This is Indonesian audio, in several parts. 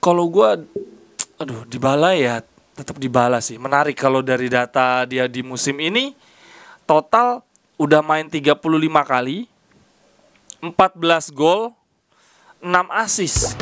Kalau gua Dybala ya tetap Dybala sih. Menarik kalau dari data dia di musim ini total udah main 35 kali, 14 gol, 6 assist.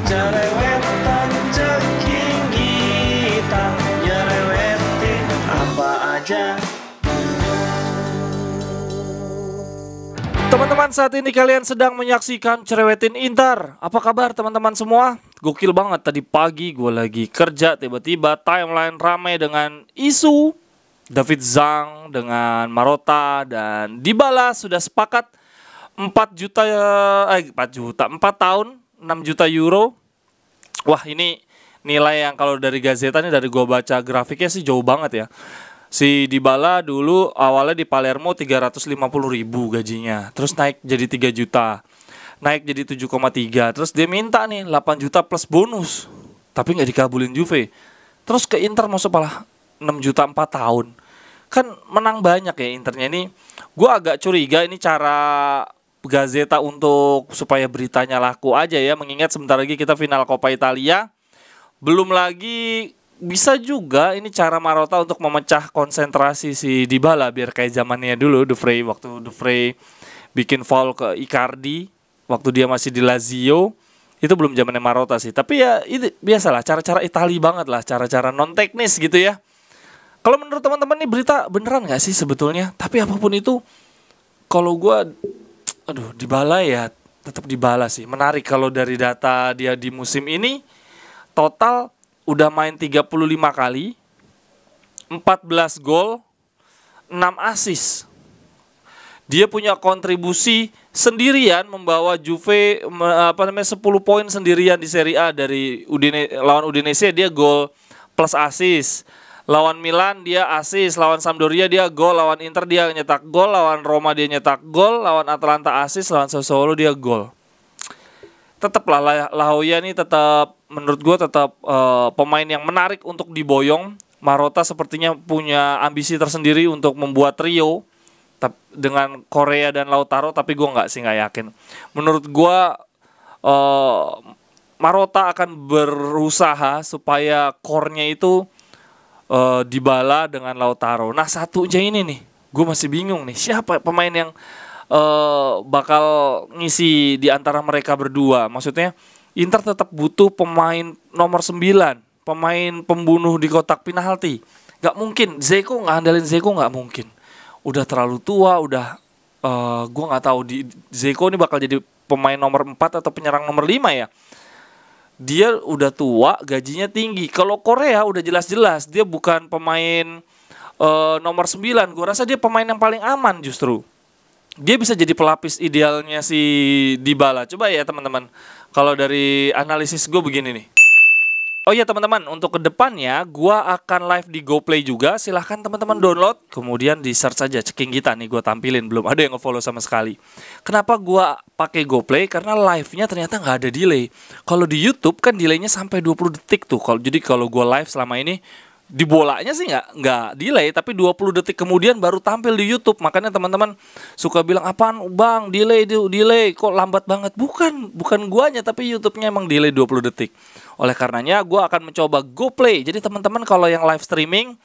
Jerewetan ceking kita, nyerewetin apa aja. Teman-teman, saat ini kalian sedang menyaksikan Cerewetin Inter. Apa kabar teman-teman semua? Gokil banget, tadi pagi gue lagi kerja, tiba-tiba timeline ramai dengan isu David Zhang dengan Marotta dan Dybala sudah sepakat 4 tahun 6 juta euro. Wah, ini nilai yang kalau dari Gazeta nih, dari gue baca grafiknya sih jauh banget ya. Si Dybala dulu awalnya di Palermo 350.000 gajinya, terus naik jadi 3 juta, naik jadi 7,3, terus dia minta nih 8 juta plus bonus, tapi nggak dikabulin Juve. Terus ke Inter masuk malah 6 juta 4 tahun. Kan menang banyak ya Internya ini. Gue agak curiga ini cara Gazeta untuk supaya beritanya laku aja ya, mengingat sebentar lagi kita final Coppa Italia. Belum lagi bisa juga ini cara Marotta untuk memecah konsentrasi si Dybala biar kayak zamannya dulu De Vrij, waktu De Vrij bikin foul ke Icardi waktu dia masih di Lazio. Itu belum zamannya Marotta sih, tapi ya itu biasalah cara-cara Itali banget lah, cara-cara non teknis gitu ya. Kalau menurut teman-teman nih berita beneran nggak sih sebetulnya? Tapi apapun itu, kalau gue Dybala ya tetap Dybala sih. Menarik kalau dari data dia di musim ini total udah main 35 kali, 14 gol, 6 assist. Dia punya kontribusi sendirian membawa Juve 10 poin sendirian di Serie A. Dari lawan Udinese dia gol plus assist. Lawan Milan dia assist, lawan Sampdoria dia gol, lawan Inter dia nyetak gol, lawan Roma dia nyetak gol, lawan Atalanta assist, lawan Sassuolo dia gol. Tetap lah La Joya ini tetap menurut gue tetap pemain yang menarik untuk diboyong. Marotta sepertinya punya ambisi tersendiri untuk membuat trio dengan Korea dan Lautaro, tapi gue nggak yakin. Menurut gue Marotta akan berusaha supaya core-nya itu Dybala dengan Lautaro. Nah, satunya ini nih gue masih bingung nih, siapa pemain yang bakal ngisi di antara mereka berdua. Maksudnya Inter tetap butuh pemain nomor 9, pemain pembunuh di kotak penalti. Gak mungkin Dzeko, ngandalin Dzeko gak mungkin. Udah terlalu tua, gue gak tahu Dzeko ini bakal jadi pemain nomor 4 atau penyerang nomor 5 ya. Dia udah tua, gajinya tinggi. Kalau Korea udah jelas-jelas dia bukan pemain nomor 9. Gue rasa dia pemain yang paling aman justru. Dia bisa jadi pelapis idealnya si Dybala. Coba ya teman-teman, kalau dari analisis gue begini nih. Oh ya teman-teman, untuk kedepannya gue akan live di GoPlay juga. Silahkan teman-teman download, kemudian di search aja Ceking Kita nih, gue tampilin. Belum ada yang nge-follow sama sekali. Kenapa gue pakai GoPlay? Karena live-nya ternyata nggak ada delay. Kalau di YouTube kan delaynya sampai 20 detik tuh. Jadi kalau gue live selama ini, di bolanya sih nggak delay, tapi 20 detik kemudian baru tampil di YouTube. Makanya teman-teman suka bilang, apaan bang delay kok lambat banget. Bukan guanya, tapi YouTube-nya emang delay 20 detik. Oleh karenanya gue akan mencoba GoPlay. Jadi teman-teman kalau yang live streaming,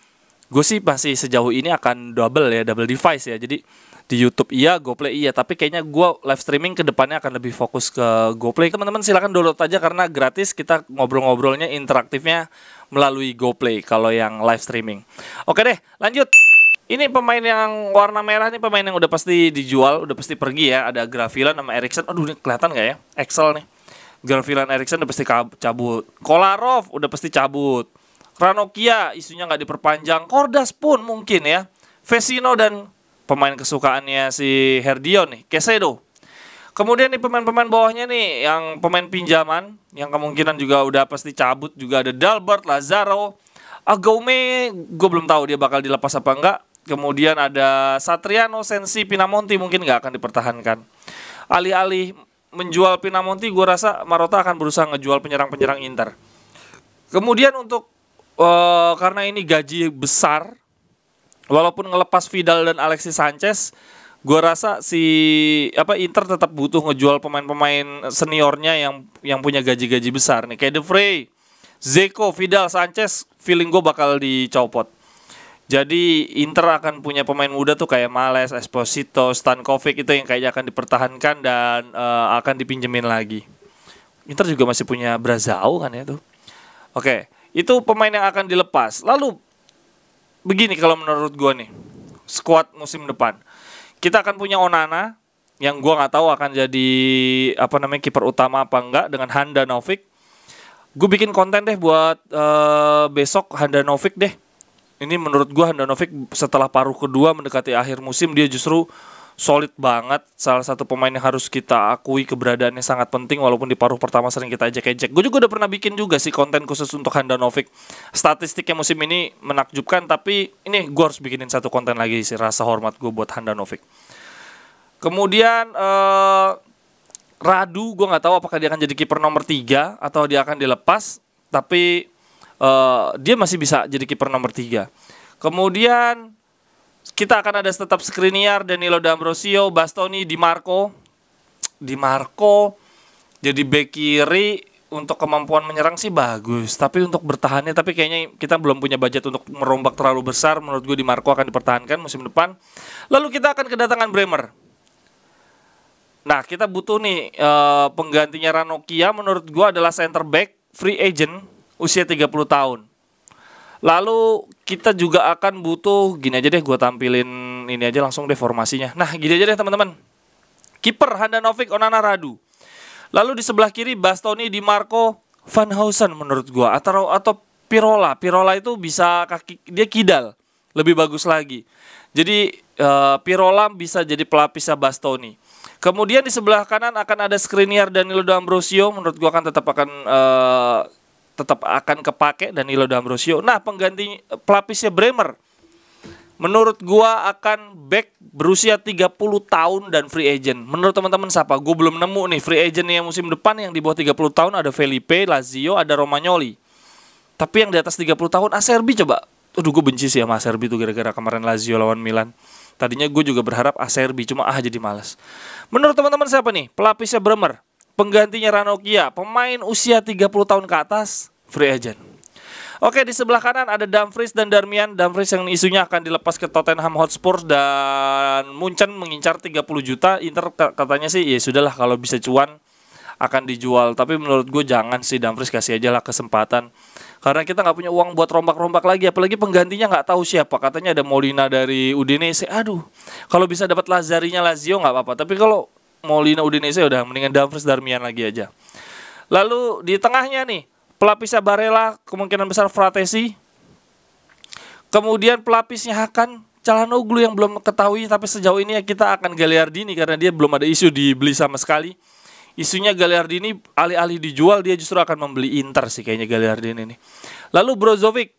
gue sih masih sejauh ini akan double device ya. Jadi di YouTube iya, GoPlay iya, tapi kayaknya gue live streaming ke depannya akan lebih fokus ke GoPlay. Teman-teman silakan download aja karena gratis, kita ngobrol-ngobrolnya interaktifnya melalui GoPlay kalau yang live streaming. Oke deh, lanjut. Ini pemain yang warna merah nih pemain yang udah pasti dijual, udah pasti pergi ya. Ada Grafilan sama Eriksen. Aduh, ini kelihatan gak ya? Excel nih. Grafilan, Eriksen udah pasti cabut. Kolarov udah pasti cabut. Ranocchia isunya nggak diperpanjang. Kordas pun mungkin ya. Vecino dan pemain kesukaannya si Herdion nih, Caicedo. Kemudian nih pemain-pemain bawahnya nih yang pemain pinjaman yang kemungkinan juga udah pasti cabut, juga ada Dalbert, Lazaro, Agaume, gue belum tahu dia bakal dilepas apa enggak. Kemudian ada Satriano, Sensi, Pinamonti mungkin nggak akan dipertahankan. Alih-alih menjual Pinamonti, gue rasa Marotta akan berusaha ngejual penyerang-penyerang Inter. Kemudian untuk karena ini gaji besar, walaupun ngelepas Vidal dan Alexis Sanchez, Gua rasa Inter tetap butuh ngejual pemain-pemain seniornya yang punya gaji-gaji besar nih, kayak De Vrij, Zeko, Vidal, Sanchez, feeling gue bakal dicopot. Jadi Inter akan punya pemain muda tuh kayak Males, Esposito, Stankovic, itu yang kayaknya akan dipertahankan dan akan dipinjemin lagi. Inter juga masih punya Brazao kan ya tuh. Oke, itu pemain yang akan dilepas. Lalu begini kalau menurut gue nih, skuad musim depan. Kita akan punya Onana yang gue nggak tahu akan jadi kiper utama apa enggak, dengan Handanovic. Gue bikin konten deh buat besok Handanovic deh. Ini menurut gue Handanovic setelah paruh kedua mendekati akhir musim dia justru solid banget. Salah satu pemain yang harus kita akui keberadaannya sangat penting, walaupun di paruh pertama sering kita ejek-ejek. Gue juga udah pernah bikin juga sih konten khusus untuk Handanovic. Statistiknya musim ini menakjubkan, tapi ini gue harus bikinin satu konten lagi sih, rasa hormat gue buat Handanovic. Kemudian Radu, gue nggak tahu apakah dia akan jadi kiper nomor 3 atau dia akan dilepas, tapi dia masih bisa jadi kiper nomor 3. Kemudian kita akan ada tetap Skriniar, Danilo D'Ambrosio, Bastoni, Di Marco jadi bek kiri. Untuk kemampuan menyerang sih bagus, tapi untuk bertahannya, tapi kayaknya kita belum punya budget untuk merombak terlalu besar. Menurut gue Di Marco akan dipertahankan musim depan. Lalu kita akan kedatangan Bremer. Nah, kita butuh nih penggantinya Ranocchia. Menurut gue adalah center back free agent usia 30 tahun. Lalu kita juga akan butuh, gini aja deh, gue tampilin ini aja langsung deh formasinya. Nah, gini aja deh teman-teman. Kiper Handanovic, Onana, Radu. Lalu di sebelah kiri Bastoni, Di Marco, Van Hausen menurut gue, atau Pirola. Pirola itu bisa dia kidal, lebih bagus lagi. Jadi Pirola bisa jadi pelapisnya Bastoni. Kemudian di sebelah kanan akan ada Skriniar, Danilo D'Ambrosio. Menurut gua akan tetap akan kepake Danilo D'Ambrosio. Nah, pengganti pelapisnya Bremer, menurut gua akan back berusia 30 tahun dan free agent. Menurut teman-teman siapa? Gue belum nemu nih free agent yang musim depan yang di bawah 30 tahun. Ada Felipe, Lazio, ada Romagnoli. Tapi yang di atas 30 tahun Acerbi coba. Aduh, gue benci sih sama Acerbi tuh gara-gara kemarin Lazio lawan Milan. Tadinya gue juga berharap Acerbi, cuma jadi malas. Menurut teman-teman siapa nih pelapisnya Bremer? Penggantinya Ranocchia, pemain usia 30 tahun ke atas, free agent. Oke, di sebelah kanan ada Dumfries dan Darmian. Dumfries yang isunya akan dilepas ke Tottenham Hotspur, dan Munchen mengincar 30 juta. Inter katanya sih ya sudahlah, kalau bisa cuan akan dijual. Tapi menurut gue jangan sih, Dumfries kasih aja lah kesempatan. Karena kita nggak punya uang buat rombak-rombak lagi. Apalagi penggantinya nggak tahu siapa. Katanya ada Molina dari Udinese. Aduh, kalau bisa dapat Lazzarinya Lazio nggak apa-apa. Tapi kalau Molina Udinese udah mendingan Dumfries, Darmian lagi aja. Lalu di tengahnya nih pelapisnya Barella, kemungkinan besar Fratesi. Kemudian pelapisnya Hakan Calhanoglu yang belum ketahui, tapi sejauh ini ya kita akan Gagliardini karena dia belum ada isu dibeli sama sekali. Isunya Gagliardini alih-alih dijual dia justru akan membeli Inter sih kayaknya Gagliardini nih. Lalu Brozovic,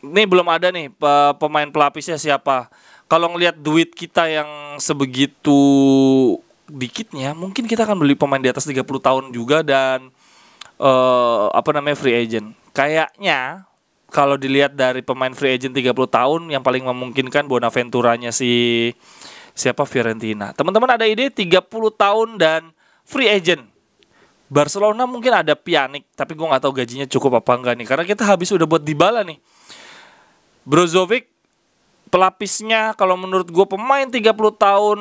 ini belum ada nih pemain pelapisnya siapa. Kalau ngelihat duit kita yang sebegitu dikitnya, mungkin kita akan beli pemain di atas 30 tahun juga dan free agent. Kayaknya kalau dilihat dari pemain free agent 30 tahun yang paling memungkinkan Bonaventuranya siapa Fiorentina. Teman-teman ada ide 30 tahun dan free agent? Barcelona mungkin ada Pjanic, tapi gue nggak tahu gajinya cukup apa enggak nih. Karena kita habis udah buat Dybala nih. Brozovic pelapisnya kalau menurut gue pemain 30 tahun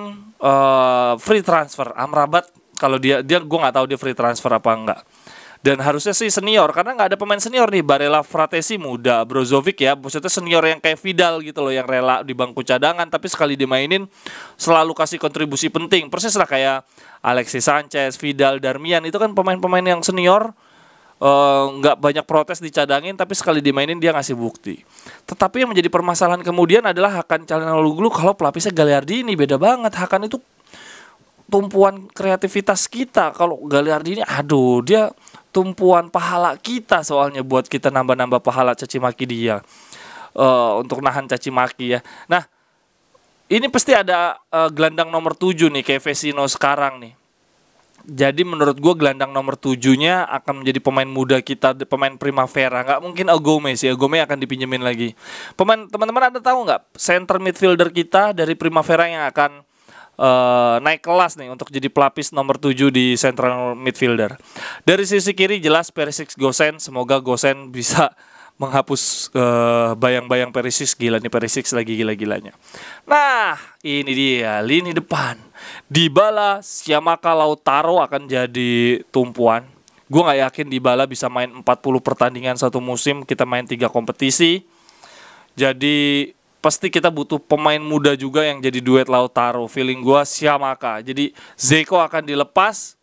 free transfer. Amrabat kalau dia gue nggak tahu dia free transfer apa enggak. Dan harusnya sih senior, karena nggak ada pemain senior nih. Barella, Fratesi muda, Brozovic ya, maksudnya senior yang kayak Vidal gitu loh, yang rela di bangku cadangan, tapi sekali dimainin selalu kasih kontribusi penting. Persis lah kayak Alexis Sanchez, Vidal, Darmian, itu kan pemain-pemain yang senior, nggak banyak protes dicadangin, tapi sekali dimainin dia ngasih bukti. Tetapi yang menjadi permasalahan kemudian adalah Hakan Calhanoglu kalau pelapisnya Gagliardini, beda banget. Hakan itu tumpuan kreativitas kita. Kalau Gagliardini, aduh, dia tumpuan pahala kita soalnya buat kita nambah-nambah pahala caci maki dia, untuk nahan caci maki ya. Nah, ini pasti ada gelandang nomor 7 nih kayak Vecino sekarang nih. Jadi menurut gue gelandang nomor 7-nya akan menjadi pemain muda kita, pemain Primavera. Nggak mungkin Agome sih, Agome akan dipinjemin lagi. Teman-teman ada tahu nggak center midfielder kita dari Primavera yang akan naik kelas nih untuk jadi pelapis nomor 7 di central midfielder. Dari sisi kiri jelas Perisic Gosens, semoga Gosens bisa menghapus bayang-bayang Perisic. Gila nih Perisic lagi gila-gilanya. Nah, ini dia lini depan. Dybala, Scamacca, Lautaro akan jadi tumpuan. Gue gak yakin Dybala bisa main 40 pertandingan satu musim. Kita main 3 kompetisi. Jadi pasti kita butuh pemain muda juga yang jadi duet Lautaro. Feeling gue Scamacca. Jadi Dzeko akan dilepas.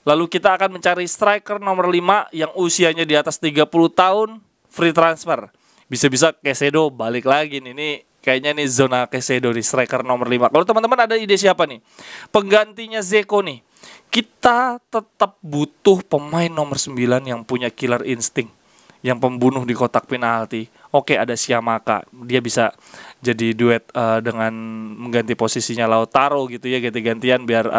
Lalu kita akan mencari striker nomor 5 yang usianya di atas 30 tahun. Free transfer. Bisa-bisa Caicedo balik lagi nih. Ini kayaknya nih zona Caicedo di striker nomor 5. Kalau teman-teman ada ide siapa nih penggantinya Dzeko nih? Kita tetap butuh pemain nomor 9 yang punya killer instinct, yang pembunuh di kotak penalti. Oke, ada Scamacca, dia bisa jadi duet dengan mengganti posisinya Lautaro gitu ya, ganti-gantian biar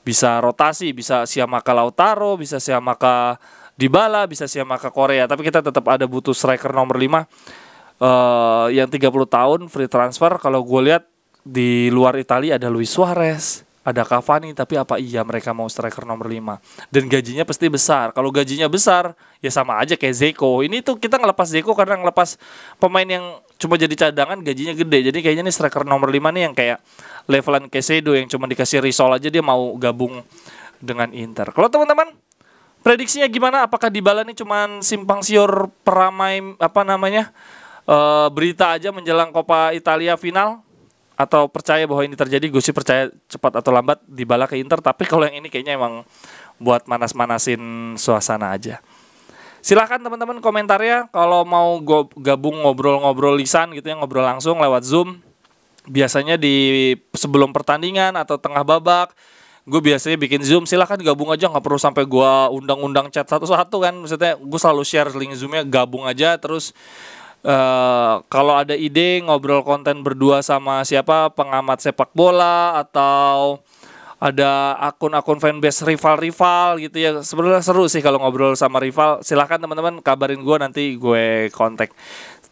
bisa rotasi, bisa Scamacca Lautaro, bisa Scamacca Dybala, bisa Scamacca Korea. Tapi kita tetap ada butuh striker nomor 5 yang 30 tahun free transfer. Kalau gue lihat di luar Italia ada Luis Suarez, ada Cavani, tapi apa iya mereka mau striker nomor 5? Dan gajinya pasti besar. Kalau gajinya besar, ya sama aja kayak Dzeko. Ini tuh kita ngelepas Dzeko karena ngelepas pemain yang cuma jadi cadangan, gajinya gede. Jadi kayaknya nih striker nomor 5 nih yang kayak levelan Caicedo yang cuma dikasih risol aja dia mau gabung dengan Inter. Kalau teman-teman prediksinya gimana? Apakah Dybala nih cuma simpang siur peramai berita aja menjelang Coppa Italia final? Atau percaya bahwa ini terjadi? Gue sih percaya cepat atau lambat Dybala ke Inter. Tapi kalau yang ini kayaknya emang buat manas-manasin suasana aja. Silahkan teman-teman komentarnya. Kalau mau gabung ngobrol-ngobrol lisan gitu ya, ngobrol langsung lewat Zoom. Biasanya di sebelum pertandingan atau tengah babak, gue biasanya bikin Zoom. Silahkan gabung aja, nggak perlu sampai gue undang-undang chat satu-satu kan. Maksudnya gue selalu share link Zoomnya, gabung aja. Terus kalau ada ide ngobrol konten berdua sama siapa pengamat sepak bola atau ada akun-akun fanbase rival-rival gitu ya, sebenarnya seru sih kalau ngobrol sama rival. Silahkan teman-teman kabarin gue, nanti gue kontak.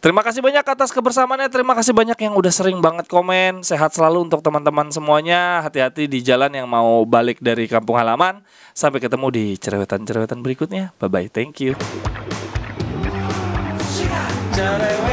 Terima kasih banyak atas kebersamaannya. Terima kasih banyak yang udah sering banget komen. Sehat selalu untuk teman-teman semuanya. Hati-hati di jalan yang mau balik dari kampung halaman. Sampai ketemu di cerewetan-cerewetan berikutnya. Bye-bye, thank you. Cerewet